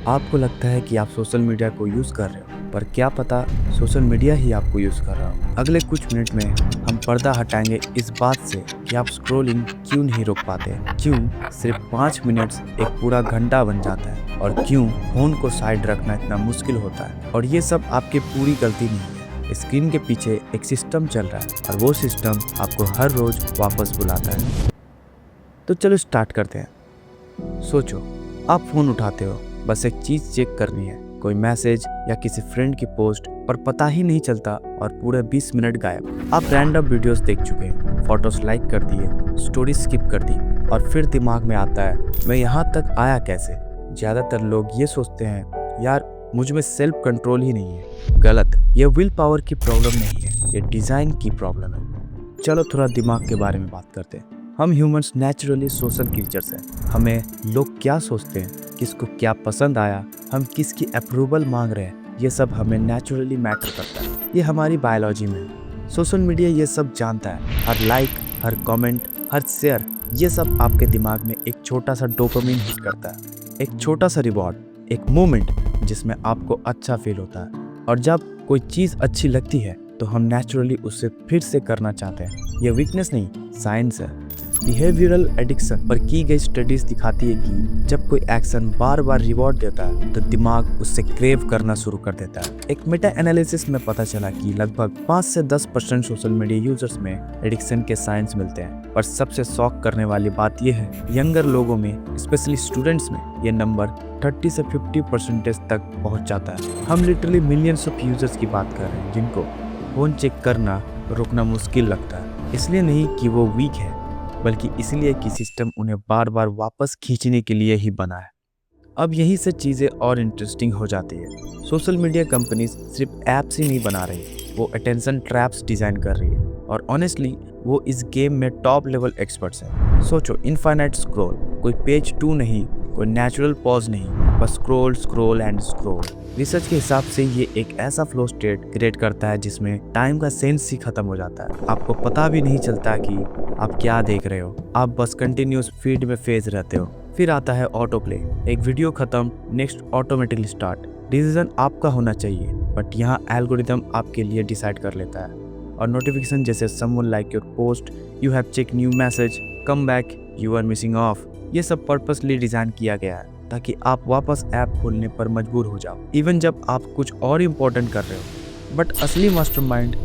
आपको लगता है कि आप सोशल मीडिया को यूज़ कर रहे हो, पर क्या पता सोशल मीडिया ही आपको यूज़ कर रहा हो। अगले कुछ मिनट में हम पर्दा हटाएंगे इस बात से कि आप स्क्रॉलिंग क्यों नहीं रोक पाते, क्यों सिर्फ 5 मिनट्स एक पूरा घंटा बन जाता है, और क्यों फ़ोन को साइड रखना इतना मुश्किल होता है। और ये सब आपकी पूरी गलती नहीं है। स्क्रीन के पीछे एक सिस्टम चल रहा है, और वो सिस्टम आपको हर रोज़ वापस बुलाता है। तो चलो स्टार्ट करते हैं। सोचो, आप फ़ोन उठाते हो, बस एक चीज़ चेक करनी है, कोई मैसेज या किसी फ्रेंड की पोस्ट, और पता ही नहीं चलता और पूरे 20 मिनट गायब। आप रैंडम वीडियोस देख चुके हैं, फोटोज लाइक कर दिए, स्टोरी स्किप कर दी, और फिर दिमाग में आता है मैं यहाँ तक आया कैसे। ज़्यादातर लोग ये सोचते हैं यार मुझ में सेल्फ कंट्रोल ही नहीं है। गलत, ये विल पावर की प्रॉब्लम नहीं है, ये डिज़ाइन की प्रॉब्लम है। चलो थोड़ा दिमाग के बारे में बात करते हैं। हम ह्यूमंस नेचुरली सोशल क्रीचर्स हैं। हमें लोग क्या सोचते हैं, किसको क्या पसंद आया, हम किसकी अप्रूवल मांग रहे हैं, ये सब हमें नेचुरली मैटर करता है। ये हमारी बायोलॉजी में है। सोशल मीडिया ये सब जानता है। हर लाइक, हर कमेंट, हर शेयर, ये सब आपके दिमाग में एक छोटा सा डोपामिन हिट करता है, एक छोटा सा रिवॉर्ड, एक मोमेंट जिसमें आपको अच्छा फील होता है। और जब कोई चीज़ अच्छी लगती है तो हम नेचुरली उससे फिर से करना चाहते हैं। ये वीकनेस नहीं, साइंस है। बिहेवियरल एडिक्शन पर की गई स्टडीज दिखाती है कि जब कोई एक्शन बार बार रिवॉर्ड देता है तो दिमाग उससे क्रेव करना शुरू कर देता है। एक मेटा एनालिसिस में पता चला कि लगभग 5 से 10% सोशल मीडिया यूजर्स में एडिक्शन के साइंस मिलते हैं। पर सबसे शॉक करने वाली बात यह है, यंगर लोगों में, स्पेशली स्टूडेंट्स में, ये नंबर 30 से 50% तक पहुंच जाता है। हम लिटरली मिलियंस ऑफ यूजर्स की बात कर रहे हैं जिनको फोन चेक करना रोकना मुश्किल लगता है। इसलिए नहीं कि वो वीक है, बल्कि इसलिए कि सिस्टम उन्हें बार बार वापस खींचने के लिए ही बना है। अब यही से चीज़ें और इंटरेस्टिंग हो जाती है। सोशल मीडिया कंपनीज सिर्फ ऐप्स ही नहीं बना रही, वो अटेंशन ट्रैप्स डिज़ाइन कर रही है। और ऑनेस्टली वो इस गेम में टॉप लेवल एक्सपर्ट्स हैं। सोचो, इनफाइनाइट स्क्रॉल, कोई पेज 2 नहीं, कोई नेचुरल पॉज नहीं, बस scroll scroll and scroll. Research के हिसाब से ये एक ऐसा फ्लो स्टेट क्रिएट करता है जिसमें टाइम का सेंस ही खत्म हो जाता है। आपको पता भी नहीं चलता कि आप क्या देख रहे हो, आप बस कंटिन्यूस फीड में फेज रहते हो। फिर आता है ऑटो प्ले, एक वीडियो खत्म, नेक्स्ट ऑटोमेटिकली स्टार्ट। डिसीजन आपका होना चाहिए, बट यहाँ एल्गोरिदम आपके लिए डिसाइड कर लेता है। और नोटिफिकेशन जैसे someone like your post, you have check new message, come back, you are missing off, ये सब पर्पसली डिजाइन किया गया है ताकि आप वापस ऐप खोलने पर मजबूर हो जाओ, इवन जब आप कुछ और इम्पोर्टेंट कर रहे हो। बट असली मास्टरमाइंड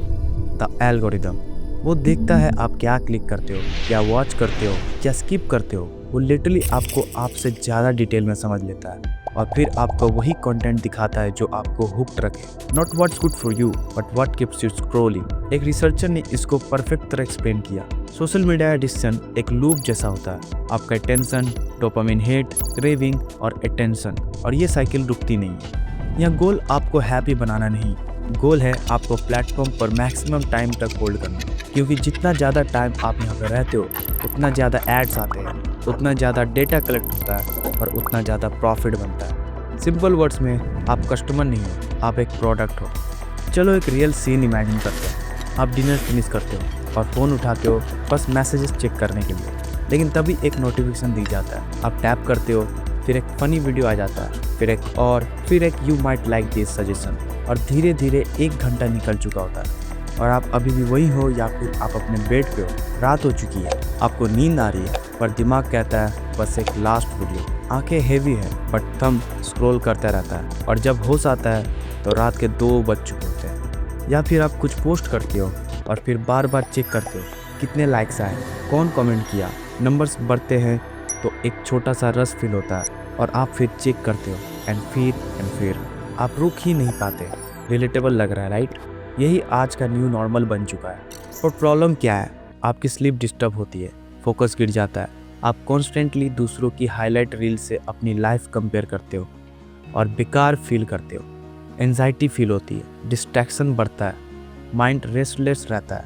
द एल्गोरिदम, वो देखता है आप क्या क्लिक करते हो, क्या वॉच करते हो, क्या स्किप करते हो। वो लिटरली आपको आपसे ज़्यादा डिटेल में समझ लेता है और फिर आपको वही कंटेंट दिखाता है जो आपको हुक्ड रखे। Not what's good for you, but what keeps you scrolling. एक रिसर्चर ने इसको परफेक्ट तरह एक्सप्लेन किया। सोशल मीडिया एडिक्शन एक लूप जैसा होता है। आपका अटेंशन, डोपामिन हिट, क्रेविंग और अटेंशन, और ये साइकिल रुकती नहीं है। यह गोल आपको हैप्पी बनाना नहीं, गोल है आपको प्लेटफॉर्म पर मैक्सिमम टाइम तक होल्ड करना। क्योंकि जितना ज़्यादा टाइम आप यहाँ पर रहते हो उतना ज़्यादा एड्स आते हैं, उतना ज़्यादा डेटा कलेक्ट होता है और उतना ज़्यादा प्रॉफिट बनता है। सिंपल वर्ड्स में, आप कस्टमर नहीं हो, आप एक प्रोडक्ट हो। चलो एक रियल सीन इमेजिन करते हैं। आप डिनर फिनिश करते हो और फ़ोन उठाते हो बस मैसेजेस चेक करने के लिए, लेकिन तभी एक नोटिफिकेशन दिख जाता है। आप टैप करते हो, फिर एक फ़नी वीडियो आ जाता है, फिर एक you might like this suggestion, और धीरे धीरे 1 घंटा निकल चुका होता है और आप अभी भी वही हो या फिर आप अपने बेड पे हो। रात हो चुकी है, आपको नींद आ रही है, पर दिमाग कहता है बस एक लास्ट वीडियो। आंखें हेवी है बट थंब स्क्रॉल करता रहता है, और जब होश आता है तो रात के 2 बज चुके होते हैं। या फिर आप कुछ पोस्ट करते हो और फिर बार बार चेक करते हो कितने लाइक्स आए, कौन कमेंट किया। नंबर्स बढ़ते हैं तो एक छोटा सा रश फील होता है और आप फिर चेक करते हो एंड फिर आप रुक ही नहीं पाते। रिलेटेबल लग रहा है, राइट? यही आज का न्यू नॉर्मल बन चुका है। और प्रॉब्लम क्या है? आपकी स्लीप डिस्टर्ब होती है, फोकस गिर जाता है, आप कॉन्स्टेंटली दूसरों की हाईलाइट रील से अपनी लाइफ कंपेयर करते हो और बेकार फील करते हो। एंजाइटी फील होती है, डिस्ट्रैक्शन बढ़ता है, माइंड रेस्टलेस रहता है,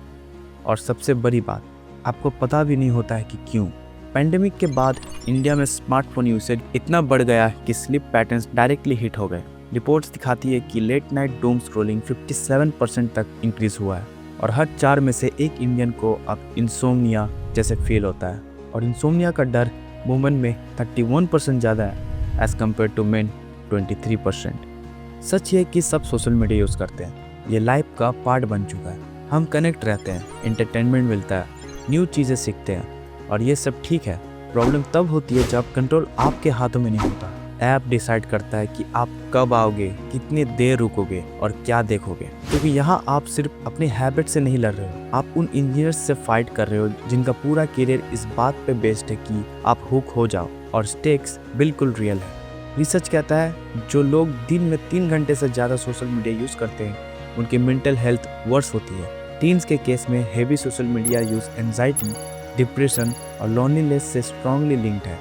और सबसे बड़ी बात, आपको पता भी नहीं होता है कि क्यों। पैंडेमिक के बाद इंडिया में स्मार्टफोन यूसेज इतना बढ़ गया कि स्लीप पैटर्न्स डायरेक्टली हिट हो गए। रिपोर्ट्स दिखाती है कि लेट नाइट डूम स्क्रॉलिंग 57% तक इंक्रीज हुआ है, और हर 4 में से 1 इंडियन को अब इंसोम्निया जैसे फील होता है। और इंसोम्निया का डर वुमेन में 31% ज़्यादा है एज़ कम्पेयर टू मेन। 23%। सच है कि सब सोशल मीडिया यूज़ करते हैं, ये लाइफ का पार्ट बन चुका है। हम कनेक्ट रहते हैं, एंटरटेनमेंट मिलता है, न्यू चीज़ें सीखते हैं और ये सब ठीक है। प्रॉब्लम तब होती है जब कंट्रोल आपके हाथों में नहीं होता। ऐप डिसाइड करता है कि आप कब आओगे, कितनी देर रुकोगे और क्या देखोगे। क्योंकि यहाँ आप सिर्फ अपने हैबिट से नहीं लड़ रहे हो, आप उन इंजीनियर्स से फाइट कर रहे हो जिनका पूरा करियर इस बात पे बेस्ड है कि आप हुक हो जाओ। और स्टेक्स बिल्कुल रियल है। रिसर्च कहता है जो लोग दिन में 3 घंटे से ज़्यादा सोशल मीडिया यूज़ करते हैं उनकी मेंटल हेल्थ वर्स होती है। टीन्स के केस में heavy social media use anxiety, depression और लोनलीनेस से स्ट्रांगली लिंक्ड है।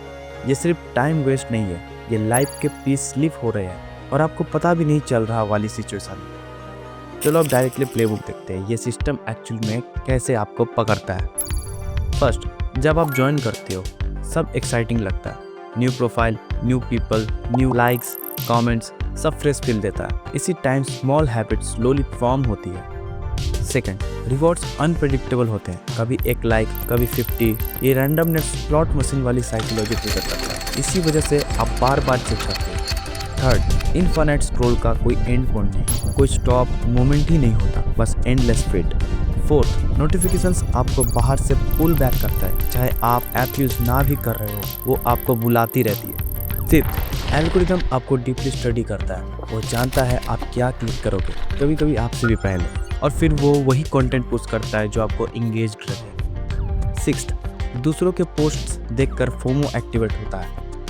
ये सिर्फ टाइम वेस्ट नहीं है, ये लाइफ के पीस स्लिप हो रहे हैं और आपको पता भी नहीं चल रहा वाली सिचुएशन। चलो अब डायरेक्टली प्लेबुक देखते हैं, ये सिस्टम एक्चुअल में कैसे आपको पकड़ता है। फर्स्ट, जब आप ज्वाइन करते हो सब एक्साइटिंग लगता है। New profile, new people, new likes, comments, सब फ्रेश फील देता है। इसी time small habits slowly form होती है। सेकंड, रिवॉर्ड्स अनप्रेडिक्टेबल होते हैं, कभी 1 लाइक, कभी 50। ये रैंडमनेस स्लॉट मशीन वाली साइकोलॉजी ट्रिगर करता है, इसी वजह से आप बार बार चेक करते हैं। थर्ड, इनफाइनाइट स्क्रॉल का कोई एंड पॉइंट नहीं, कोई स्टॉप मोमेंट ही नहीं होता, बस एंडलेस फीड। फोर्थ, नोटिफिकेशंस आपको बाहर से पुल बैक करता है, चाहे आप ऐप यूज़ ना भी कर रहे हो वो आपको बुलाती रहती है। फिफ्थ, एल्गोरिथम आपको डीपली स्टडी करता है, वो जानता है आप क्या क्लिक करोगे, कभी कभी आपसे भी पहले, और फिर वो वही कंटेंट पुश करता है जो आपको इंगेज्ड रखे। सिक्स्थ, दूसरों के पोस्ट्स देखकर फोमो एक्टिवेट होता है,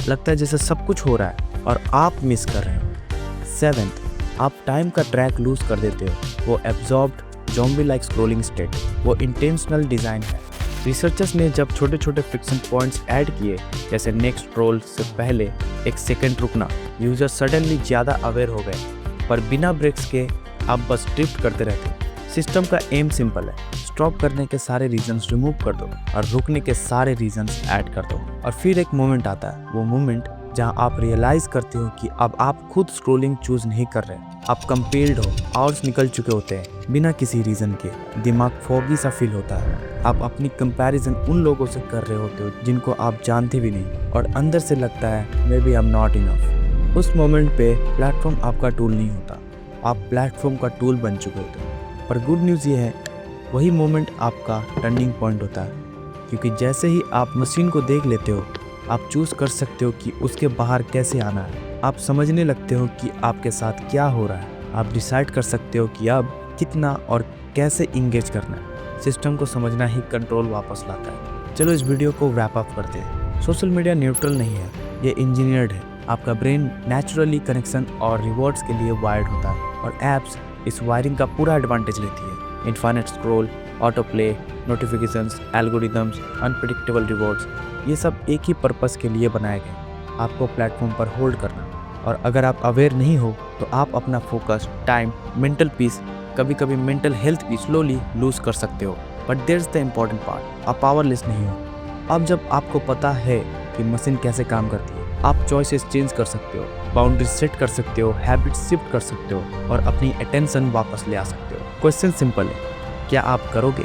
लगता है जैसे सब कुछ हो रहा है और आप मिस कर रहे हो। सेवेंथ, आप टाइम का ट्रैक लूज कर देते हो, वो absorbed zombie like scrolling state, वो इंटेंशनल डिज़ाइन है। रिसर्चर्स ने जब छोटे छोटे फ्रिक्शन पॉइंट्स ऐड किए, जैसे नेक्स्ट स्क्रॉल से पहले 1 सेकंड रुकना, यूजर सडनली ज़्यादा अवेयर हो गए, पर बिना ब्रेक्स के आप बस ड्रिफ्ट करते रहते। सिस्टम का एम सिंपल है, स्टॉप करने के सारे रीजंस रिमूव कर दो और रुकने के सारे रीजंस ऐड कर दो। और फिर एक मोमेंट आता है, वो मोमेंट जहां आप रियलाइज करते हो कि अब आप खुद स्क्रॉलिंग चूज नहीं कर रहे, आप कंपेल्ड हो, आवर्स निकल चुके होते हैं बिना किसी रीजन के, दिमाग फॉगी सा फील होता है, आप अपनी कंपैरिजन उन लोगों से कर रहे होते हो जिनको आप जानते भी नहीं, और अंदर से लगता है maybe I am not enough. उस मोमेंट पे प्लेटफॉर्म आपका टूल नहीं होता, आप प्लेटफॉर्म का टूल बन चुके होते हो। पर गुड न्यूज़ ये है, वही मोमेंट आपका टर्निंग पॉइंट होता है, क्योंकि जैसे ही आप मशीन को देख लेते हो आप चूज़ कर सकते हो कि उसके बाहर कैसे आना है। आप समझने लगते हो कि आपके साथ क्या हो रहा है, आप डिसाइड कर सकते हो कि अब कितना और कैसे इंगेज करना है। सिस्टम को समझना ही कंट्रोल वापस लाता है। चलो इस वीडियो को रैप अप करते हैं। सोशल मीडिया न्यूट्रल नहीं है, ये इंजीनियर्ड है। आपका ब्रेन नेचुरली कनेक्शन और रिवॉर्ड्स के लिए वायर्ड होता है और ऐप्स इस वायरिंग का पूरा एडवांटेज लेती है। Infinite scroll, auto play, notifications, algorithms, unpredictable rewards, ये सब एक ही पर्पस के लिए बनाए गए, आपको प्लेटफॉर्म पर होल्ड करना। और अगर आप अवेयर नहीं हो तो आप अपना फोकस, टाइम, मेंटल पीस, कभी कभी मेंटल हेल्थ भी स्लोली लूज कर सकते हो। But there is the important part, आप पावरलेस नहीं हो। अब जब आपको पता है कि मशीन कैसे काम करती है, आप चॉइसेस चेंज कर सकते हो, बाउंड्रीज सेट कर सकते हो, हैबिट शिफ्ट कर सकते हो और अपनी अटेंशन वापस ले आ सकते हो। क्वेश्चन सिंपल है, क्या आप करोगे?